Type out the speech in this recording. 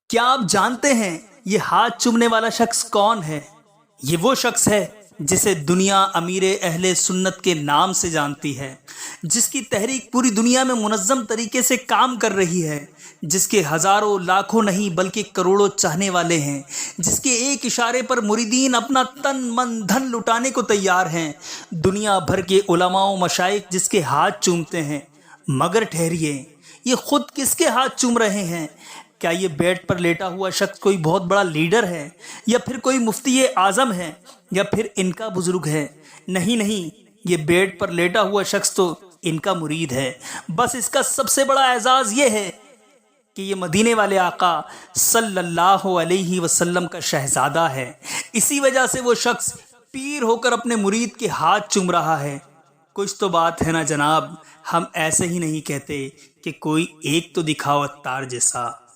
کیا آپ جانتے ہیں یہ ہاتھ چومنے والا شخص کون ہے؟ یہ وہ شخص ہے جسے دنیا امیر اہل سنت کے نام سے جانتی ہے، جس کی تحریک پوری دنیا میں منظم طریقے سے کام کر رہی ہے، جس کے ہزاروں لاکھوں نہیں بلکہ کروڑوں چاہنے والے ہیں، جس کے ایک اشارے پر مریدین اپنا تن من دھن لٹانے کو تیار ہیں، دنیا بھر کے علماء و مشائخ جس کے ہاتھ چومتے ہیں۔ مگر ٹھہریے، یہ خود کس کے ہاتھ چوم رہے ہیں؟ کیا یہ بیڈ پر لیٹا ہوا شخص کوئی بہت بڑا لیڈر ہے، یا پھر کوئی مفتی اعظم ہے، یا پھر ان کا بزرگ ہے؟ نہیں، یہ بیڈ پر لیٹا ہوا شخص تو ان کا مرید ہے۔ بس اس کا سب سے بڑا اعزاز یہ ہے کہ یہ مدینے والے آقا صلی اللہ علیہ وسلم کا شہزادہ ہے۔ اسی وجہ سے وہ شخص پیر ہو کر اپنے مرید کے ہاتھ چوم رہا ہے۔ کچھ تو بات ہے نا جناب، ہم ایسے ہی نہیں کہتے کہ کوئی ایک تو دکھاؤ عطار جیسا۔